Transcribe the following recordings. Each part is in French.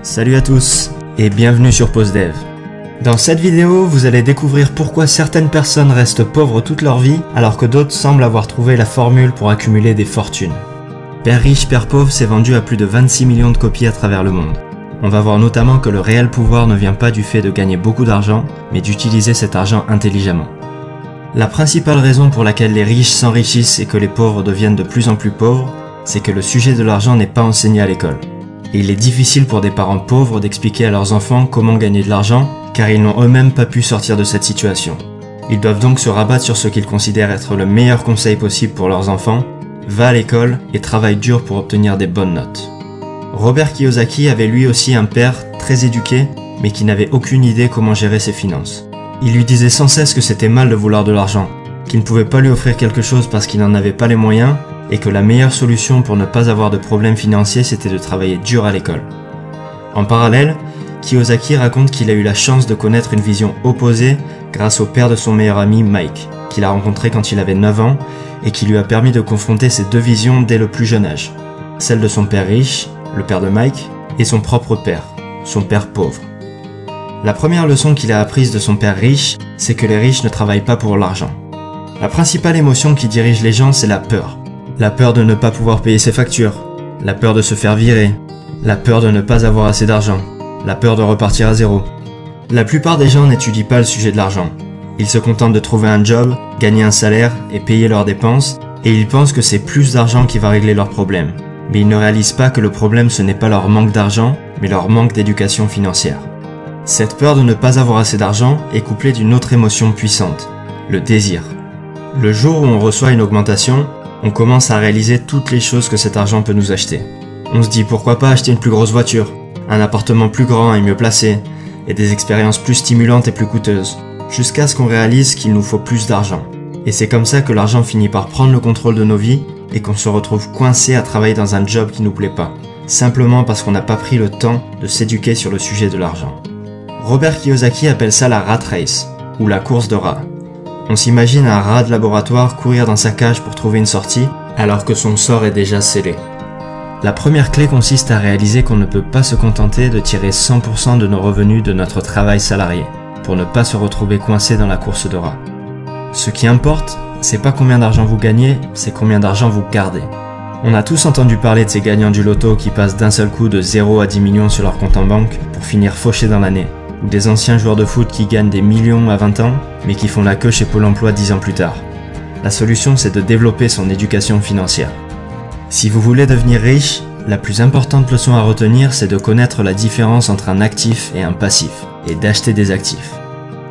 Salut à tous et bienvenue sur PauseDev. Dans cette vidéo, vous allez découvrir pourquoi certaines personnes restent pauvres toute leur vie alors que d'autres semblent avoir trouvé la formule pour accumuler des fortunes. Père riche, Père pauvre s'est vendu à plus de 26 millions de copies à travers le monde. On va voir notamment que le réel pouvoir ne vient pas du fait de gagner beaucoup d'argent, mais d'utiliser cet argent intelligemment. La principale raison pour laquelle les riches s'enrichissent et que les pauvres deviennent de plus en plus pauvres, c'est que le sujet de l'argent n'est pas enseigné à l'école. Et il est difficile pour des parents pauvres d'expliquer à leurs enfants comment gagner de l'argent, car ils n'ont eux-mêmes pas pu sortir de cette situation. Ils doivent donc se rabattre sur ce qu'ils considèrent être le meilleur conseil possible pour leurs enfants: va à l'école et travaille dur pour obtenir des bonnes notes. Robert Kiyosaki avait lui aussi un père très éduqué, mais qui n'avait aucune idée comment gérer ses finances. Il lui disait sans cesse que c'était mal de vouloir de l'argent, qu'il ne pouvait pas lui offrir quelque chose parce qu'il n'en avait pas les moyens, et que la meilleure solution pour ne pas avoir de problèmes financiers c'était de travailler dur à l'école. En parallèle, Kiyosaki raconte qu'il a eu la chance de connaître une vision opposée grâce au père de son meilleur ami Mike, qu'il a rencontré quand il avait 9 ans, et qui lui a permis de confronter ces deux visions dès le plus jeune âge. Celle de son père riche, le père de Mike, et son propre père, son père pauvre. La première leçon qu'il a apprise de son père riche, c'est que les riches ne travaillent pas pour l'argent. La principale émotion qui dirige les gens, c'est la peur. La peur de ne pas pouvoir payer ses factures, la peur de se faire virer, la peur de ne pas avoir assez d'argent, la peur de repartir à zéro. La plupart des gens n'étudient pas le sujet de l'argent. Ils se contentent de trouver un job, gagner un salaire et payer leurs dépenses, et ils pensent que c'est plus d'argent qui va régler leurs problèmes. Mais ils ne réalisent pas que le problème ce n'est pas leur manque d'argent, mais leur manque d'éducation financière. Cette peur de ne pas avoir assez d'argent est couplée d'une autre émotion puissante, le désir. Le jour où on reçoit une augmentation, on commence à réaliser toutes les choses que cet argent peut nous acheter. On se dit pourquoi pas acheter une plus grosse voiture, un appartement plus grand et mieux placé, et des expériences plus stimulantes et plus coûteuses, jusqu'à ce qu'on réalise qu'il nous faut plus d'argent. Et c'est comme ça que l'argent finit par prendre le contrôle de nos vies et qu'on se retrouve coincé à travailler dans un job qui nous plaît pas, simplement parce qu'on n'a pas pris le temps de s'éduquer sur le sujet de l'argent. Robert Kiyosaki appelle ça la rat race, ou la course de rats. On s'imagine un rat de laboratoire courir dans sa cage pour trouver une sortie, alors que son sort est déjà scellé. La première clé consiste à réaliser qu'on ne peut pas se contenter de tirer 100% de nos revenus de notre travail salarié, pour ne pas se retrouver coincé dans la course de rats. Ce qui importe, c'est pas combien d'argent vous gagnez, c'est combien d'argent vous gardez. On a tous entendu parler de ces gagnants du loto qui passent d'un seul coup de 0 à 10 millions sur leur compte en banque pour finir fauchés dans l'année, ou des anciens joueurs de foot qui gagnent des millions à 20 ans, mais qui font la queue chez Pôle emploi 10 ans plus tard. La solution, c'est de développer son éducation financière. Si vous voulez devenir riche, la plus importante leçon à retenir, c'est de connaître la différence entre un actif et un passif, et d'acheter des actifs.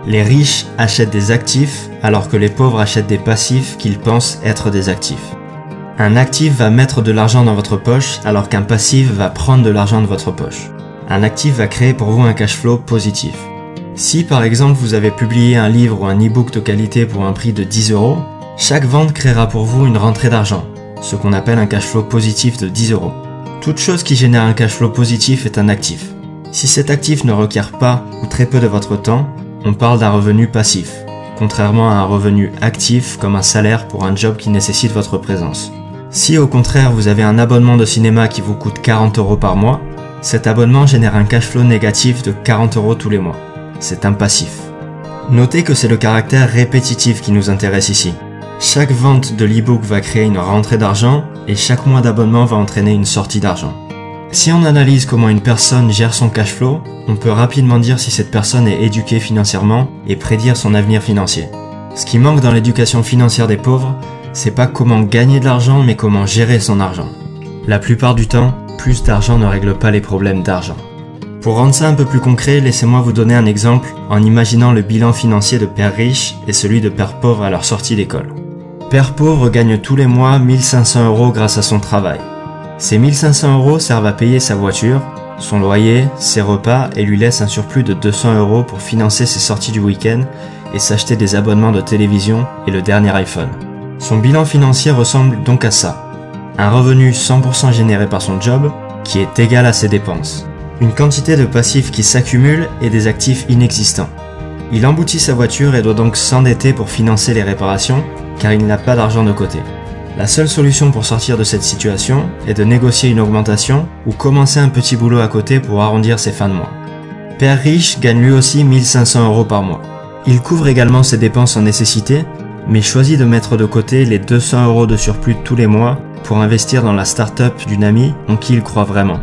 Les riches achètent des actifs, alors que les pauvres achètent des passifs qu'ils pensent être des actifs. Un actif va mettre de l'argent dans votre poche, alors qu'un passif va prendre de l'argent de votre poche. Un actif va créer pour vous un cash flow positif. Si par exemple vous avez publié un livre ou un e-book de qualité pour un prix de 10 €, chaque vente créera pour vous une rentrée d'argent, ce qu'on appelle un cash flow positif de 10 €. Toute chose qui génère un cash flow positif est un actif. Si cet actif ne requiert pas ou très peu de votre temps, on parle d'un revenu passif, contrairement à un revenu actif comme un salaire pour un job qui nécessite votre présence. Si au contraire vous avez un abonnement de cinéma qui vous coûte 40 € par mois, cet abonnement génère un cash flow négatif de 40 € tous les mois. C'est un passif. Notez que c'est le caractère répétitif qui nous intéresse ici. Chaque vente de l'e-book va créer une rentrée d'argent et chaque mois d'abonnement va entraîner une sortie d'argent. Si on analyse comment une personne gère son cash flow, on peut rapidement dire si cette personne est éduquée financièrement et prédire son avenir financier. Ce qui manque dans l'éducation financière des pauvres, c'est pas comment gagner de l'argent mais comment gérer son argent. La plupart du temps, plus d'argent ne règle pas les problèmes d'argent. Pour rendre ça un peu plus concret, laissez-moi vous donner un exemple en imaginant le bilan financier de père riche et celui de père pauvre à leur sortie d'école. Père pauvre gagne tous les mois 1500 € grâce à son travail. Ces 1500 € servent à payer sa voiture, son loyer, ses repas et lui laissent un surplus de 200 € pour financer ses sorties du week-end et s'acheter des abonnements de télévision et le dernier iPhone. Son bilan financier ressemble donc à ça. Un revenu 100% généré par son job qui est égal à ses dépenses. Une quantité de passifs qui s'accumule et des actifs inexistants. Il emboutit sa voiture et doit donc s'endetter pour financer les réparations car il n'a pas d'argent de côté. La seule solution pour sortir de cette situation est de négocier une augmentation ou commencer un petit boulot à côté pour arrondir ses fins de mois. Père riche gagne lui aussi 1500 € par mois. Il couvre également ses dépenses en nécessité, mais choisit de mettre de côté les 200 € de surplus tous les mois pour investir dans la start-up d'une amie en qui il croit vraiment.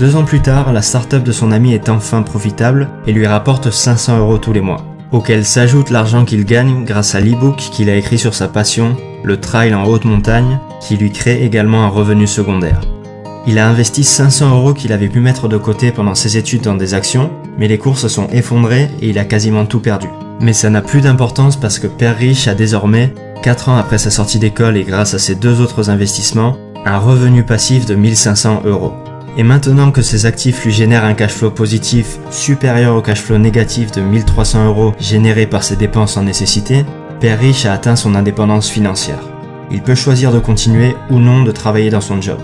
2 ans plus tard, la start-up de son ami est enfin profitable et lui rapporte 500 € tous les mois, auquel s'ajoute l'argent qu'il gagne grâce à l'e-book qu'il a écrit sur sa passion, le trail en haute montagne, qui lui crée également un revenu secondaire. Il a investi 500 € qu'il avait pu mettre de côté pendant ses études dans des actions, mais les cours se sont effondrés et il a quasiment tout perdu. Mais ça n'a plus d'importance parce que Père Riche a désormais, 4 ans après sa sortie d'école et grâce à ses 2 autres investissements, un revenu passif de 1500 €. Et maintenant que ses actifs lui génèrent un cash flow positif supérieur au cash flow négatif de 1300 € généré par ses dépenses en nécessité, Père Riche a atteint son indépendance financière. Il peut choisir de continuer ou non de travailler dans son job.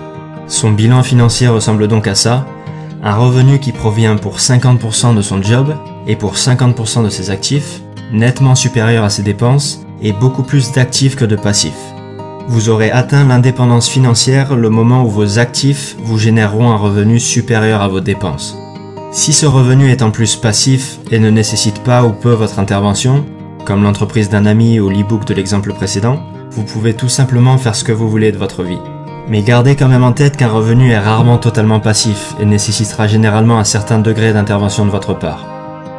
Son bilan financier ressemble donc à ça, un revenu qui provient pour 50% de son job et pour 50% de ses actifs, nettement supérieur à ses dépenses et beaucoup plus d'actifs que de passifs. Vous aurez atteint l'indépendance financière le moment où vos actifs vous généreront un revenu supérieur à vos dépenses. Si ce revenu est en plus passif et ne nécessite pas ou peu votre intervention, comme l'entreprise d'un ami ou l'e-book de l'exemple précédent, vous pouvez tout simplement faire ce que vous voulez de votre vie. Mais gardez quand même en tête qu'un revenu est rarement totalement passif et nécessitera généralement un certain degré d'intervention de votre part.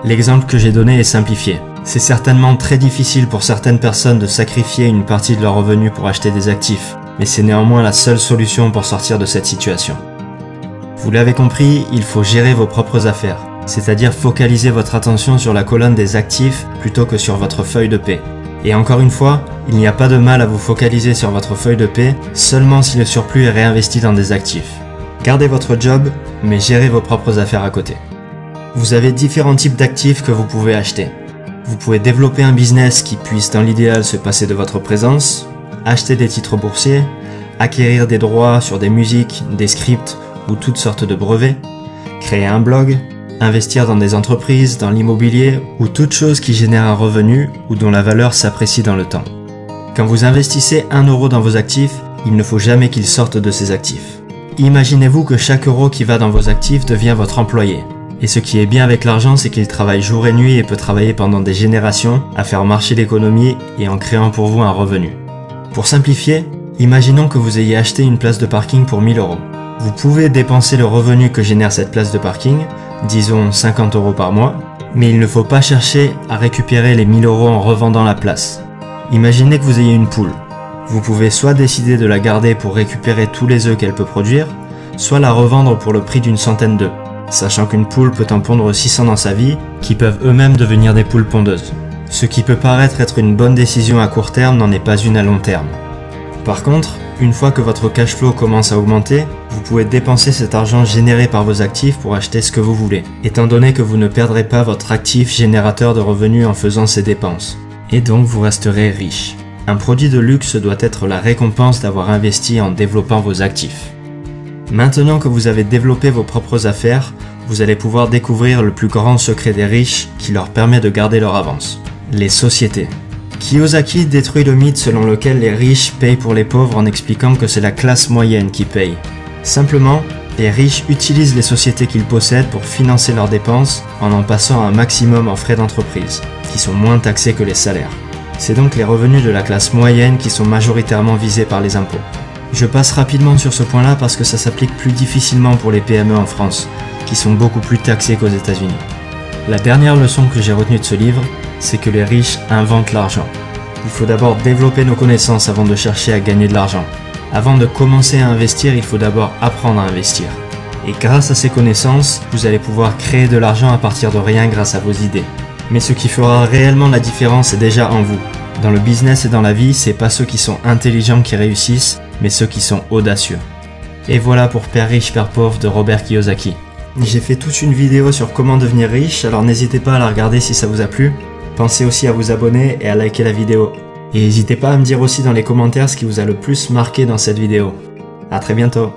L'exemple que j'ai donné est simplifié. C'est certainement très difficile pour certaines personnes de sacrifier une partie de leur revenu pour acheter des actifs, mais c'est néanmoins la seule solution pour sortir de cette situation. Vous l'avez compris, il faut gérer vos propres affaires, c'est-à-dire focaliser votre attention sur la colonne des actifs plutôt que sur votre feuille de paie. Et encore une fois, il n'y a pas de mal à vous focaliser sur votre feuille de paie seulement si le surplus est réinvesti dans des actifs. Gardez votre job, mais gérez vos propres affaires à côté. Vous avez différents types d'actifs que vous pouvez acheter. Vous pouvez développer un business qui puisse dans l'idéal se passer de votre présence, acheter des titres boursiers, acquérir des droits sur des musiques, des scripts ou toutes sortes de brevets, créer un blog, investir dans des entreprises, dans l'immobilier ou toute chose qui génère un revenu ou dont la valeur s'apprécie dans le temps. Quand vous investissez 1 € dans vos actifs, il ne faut jamais qu'il sorte de ces actifs. Imaginez-vous que chaque euro qui va dans vos actifs devient votre employé. Et ce qui est bien avec l'argent, c'est qu'il travaille jour et nuit et peut travailler pendant des générations à faire marcher l'économie et en créant pour vous un revenu. Pour simplifier, imaginons que vous ayez acheté une place de parking pour 1000 €. Vous pouvez dépenser le revenu que génère cette place de parking, disons 50 € par mois, mais il ne faut pas chercher à récupérer les 1000 € en revendant la place. Imaginez que vous ayez une poule. Vous pouvez soit décider de la garder pour récupérer tous les œufs qu'elle peut produire, soit la revendre pour le prix d'une centaine d'œufs, sachant qu'une poule peut en pondre 600 dans sa vie, qui peuvent eux-mêmes devenir des poules pondeuses. Ce qui peut paraître être une bonne décision à court terme n'en est pas une à long terme. Par contre, une fois que votre cash flow commence à augmenter, vous pouvez dépenser cet argent généré par vos actifs pour acheter ce que vous voulez, étant donné que vous ne perdrez pas votre actif générateur de revenus en faisant ces dépenses. Et donc vous resterez riche. Un produit de luxe doit être la récompense d'avoir investi en développant vos actifs. Maintenant que vous avez développé vos propres affaires, vous allez pouvoir découvrir le plus grand secret des riches qui leur permet de garder leur avance. Les sociétés. Kiyosaki détruit le mythe selon lequel les riches payent pour les pauvres en expliquant que c'est la classe moyenne qui paye. Simplement, les riches utilisent les sociétés qu'ils possèdent pour financer leurs dépenses en passant un maximum en frais d'entreprise, qui sont moins taxés que les salaires. C'est donc les revenus de la classe moyenne qui sont majoritairement visés par les impôts. Je passe rapidement sur ce point-là parce que ça s'applique plus difficilement pour les PME en France, qui sont beaucoup plus taxés qu'aux États-Unis. La dernière leçon que j'ai retenue de ce livre, c'est que les riches inventent l'argent. Il faut d'abord développer nos connaissances avant de chercher à gagner de l'argent. Avant de commencer à investir, il faut d'abord apprendre à investir. Et grâce à ces connaissances, vous allez pouvoir créer de l'argent à partir de rien grâce à vos idées. Mais ce qui fera réellement la différence est déjà en vous. Dans le business et dans la vie, c'est pas ceux qui sont intelligents qui réussissent, mais ceux qui sont audacieux. Et voilà pour Père riche, Père pauvre de Robert Kiyosaki. J'ai fait toute une vidéo sur comment devenir riche, alors n'hésitez pas à la regarder si ça vous a plu. Pensez aussi à vous abonner et à liker la vidéo. Et n'hésitez pas à me dire aussi dans les commentaires ce qui vous a le plus marqué dans cette vidéo. À très bientôt.